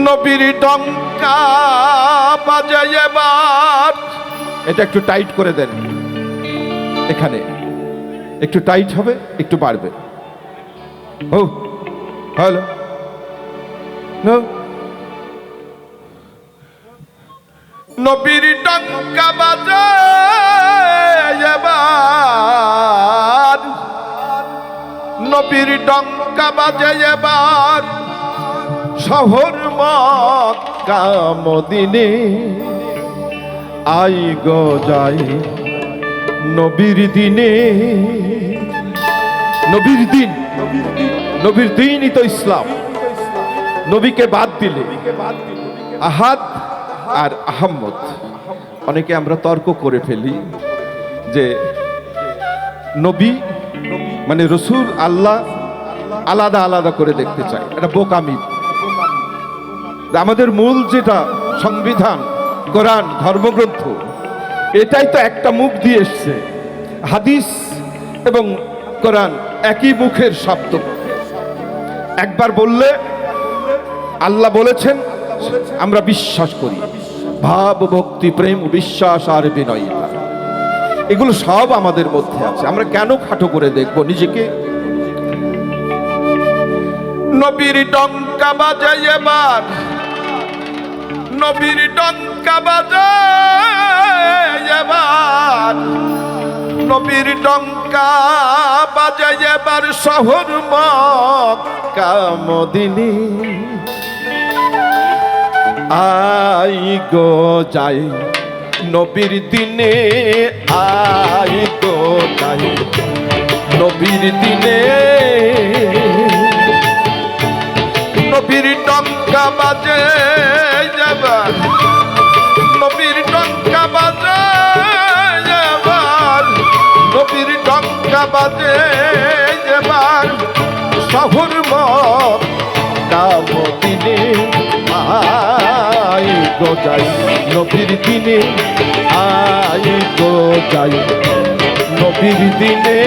নবীর ডঙ্কা বাজে এবার। এটা একটু টাইট করে দেন, এখানে একটু টাইট হবে, একটু বাড়বে। ও হ্যালো, নবীর ডঙ্কা বাজে এবার, নবীর ডঙ্কা বাজে এবার, শহর মক্কা মদিনে আই গো যাই নবীর দিনে। নবীর দিন, নবীর দিনই তো ইসলাম। নবীকে বাদ দিলে আহাদ আর আহম্মদ। অনেকে আমরা তর্ক করে ফেলি যে নবী মানে রসুল আল্লাহ আলাদা আলাদা করে দেখতে চায়, এটা বোকামি। আমাদের মূল যেটা সংবিধান, কোরআন, ধর্মগ্রন্থ, এটাই তো একটা মুখ দিয়ে এসছে। হাদিস এবং কোরআন একই মুখের শব্দ। একবার বললে আল্লাহ বলেছেন আমরা বিশ্বাস করি, ভাব, ভক্তি, প্রেম, বিশ্বাস আর বিনয়িতা, এগুলো সব আমাদের মধ্যে আছে। আমরা কেন খাটো করে দেখব নিজেকে? নবীর ডঙ্কা বাজে এবার, নবীর ডঙ্কা বাজে এবার, নবীর ডঙ্কা বাজে এবার, শহর মক্কা মদিনে আই গো যাই নবীর দিনে, আই গো যাই নবীর দিনে। নবীর ডঙ্কা বাজে এবার, নবীর ডঙ্কা বাজে এবার, নবীর ডঙ্কা বাজে এবার, শহর মক্কা মদিনে আই গো যাই নবীর দিনে, আই গো যাই নবীর দিনে।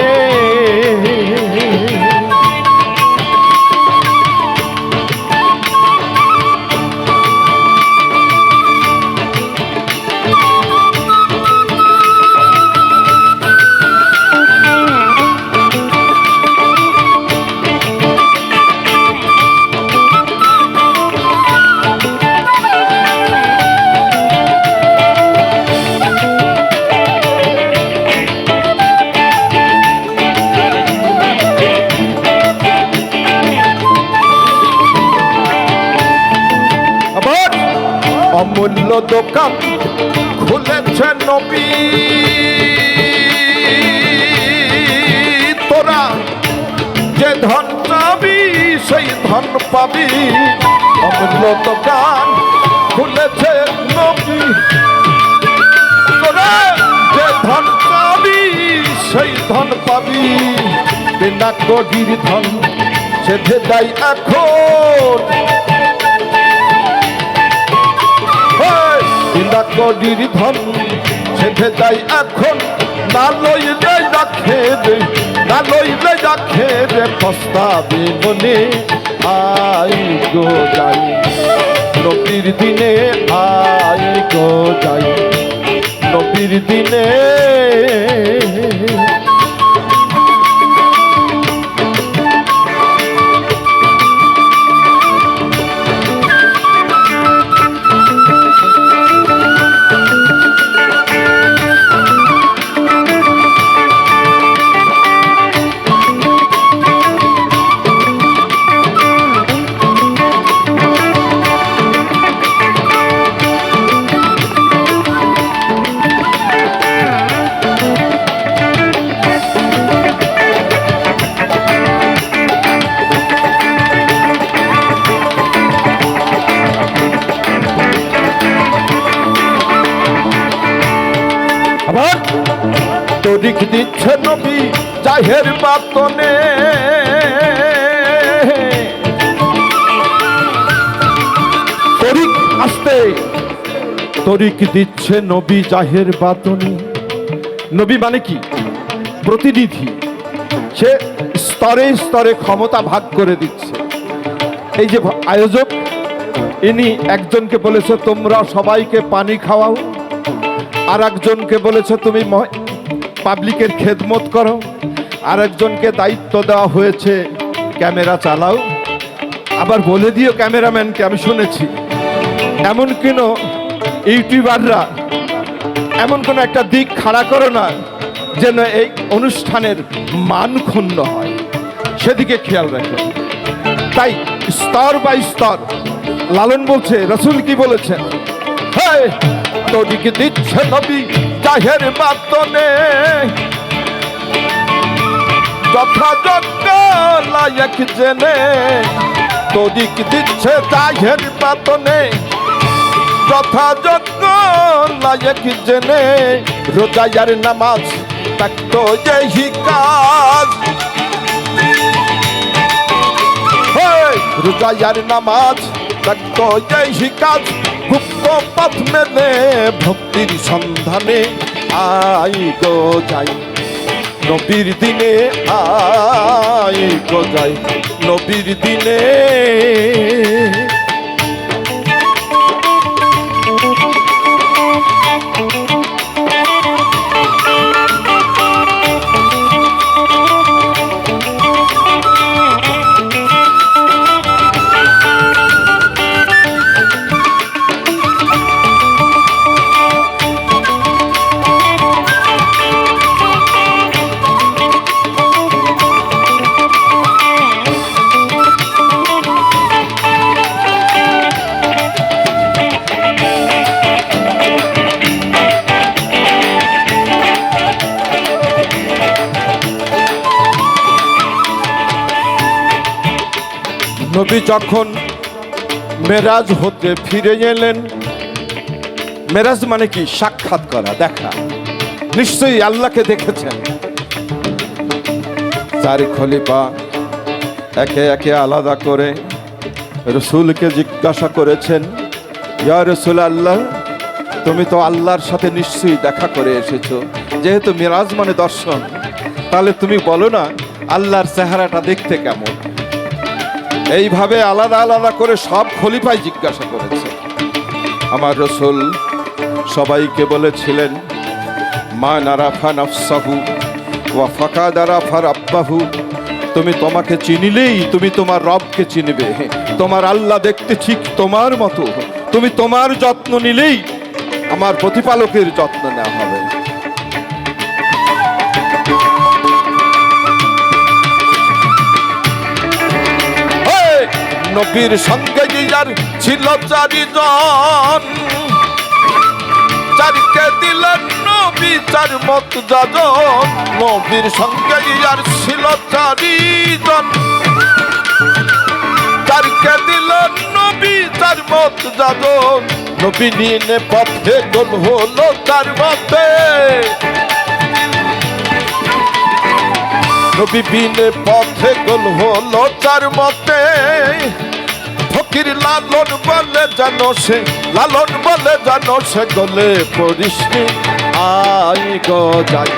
অমূল্য দোকান খুলেছে নবী, তোরা যে ধন চাবি সেই ধন পাবি। অমূল্য দোকান খুলেছে নবী, তোরা যে ধন চাবি সেই ধন পাবি। বিনা কড়ির ধন সেধে দেয় এখন, বিনা কড়ির ধন সেধে যায় এখন। না লইলে রাখে রে, না লইলে রাখে রে পস্তাবে মনে। আই গো যাই নবীর দিনে, আই গো যাই নবীর দিনে। তরিক দিচ্ছে নবী জাহের বাতনে, তরিক আসতে তরিক দিচ্ছে নবী জাহের বাতনে। নবী মানে কি? প্রতিনিধি। সে স্তরে স্তরে ক্ষমতা ভাগ করে দিচ্ছে। এই যে আয়োজক ইনি একজনকে বলেছে তোমরা সবাইকে পানি খাওয়াও, আর একজনকে বলেছে তুমি পাবলিকের খেদমত করো, আর একজনকে দায়িত্ব দেওয়া হয়েছে ক্যামেরা চালাও, আবার বলে দিও ক্যামেরাম্যানকে। আমি শুনেছি এমন কেন ইউটিউবাররা এমন কোনো একটা দিক খাড়া করো না যেন এই অনুষ্ঠানের মান ক্ষুণ্ণ হয়, সেদিকে খেয়াল রাখো। তাই স্তর বাই স্তর লালন বলছে, রসুল কি বলেছেন, হ্যাঁ তোদিকে দিচ্ছে নবী জাহের মাতনে, যথাযোগ্য লায়ক জেনে, তোদিক দিচ্ছে জাহের মাতনে, যথাযোগ্য লায়ক জেনে, রোজায়ার নামাজ তাকতো যেহি কাজ, রোজায়ার নামাজ তাকতো যেহি কাজ, গুপ্ত পথ মেলে ভক্তির সন্ধানে আই গো যাই, নবীর দিনে আই গো যাই, নবীর দিনে। নবী যখন মেরাজ হতে ফিরে এলেন, মেরাজ মানে কি? সাক্ষাৎ করা, দেখা। নিশ্চয়ই আল্লাহকে দেখেছেন। চার খলিফা একে একে আলাদা করে রসুলকে জিজ্ঞাসা করেছেন, ইয়া রসুল আল্লাহ, তুমি তো আল্লাহর সাথে নিশ্চয়ই দেখা করে এসেছো, যেহেতু মেরাজ মানে দর্শন, তাহলে তুমি বলো না আল্লাহর চেহারাটা দেখতে কেমন? এইভাবে আলাদা আলাদা করে সব খলিফাই জিজ্ঞাসা করেছে। আমার রসুল সবাইকে বলেছিলেন, মা নারাফা নফসাহু ওয়া ফাকাদ আরাফা রাব্বাহু, তুমি তোমাকে চিনিলেই তুমি তোমার রবকে চিনবে। তোমার আল্লাহ দেখতে ঠিক তোমার মতো, তুমি তোমার যত্ন নিলেই আমার প্রতিপালকের যত্ন নেওয়া হবে। নবীর সঙ্গে যার ছিল চারিজন, চারকে দিলেন নবী চার মত যাজন। নবীর সঙ্গে যার ছিল চারিজন, চারকে দিলেন নবী চার মত যাজন। নবী নিয়ে পথে গোল হলো চার মতে, নবী বিনে পথে গোল হলো চার মতে। ফকির লালন বলে জানো সে, লালন বলে জানো সে, গলে পরিষ্ণি আই গো যাই,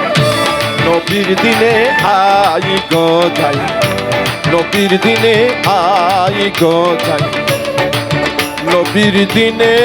নবীর দিনে আই গো যাই, নবীর দিনে আই গো যাই, নবীর দিনে।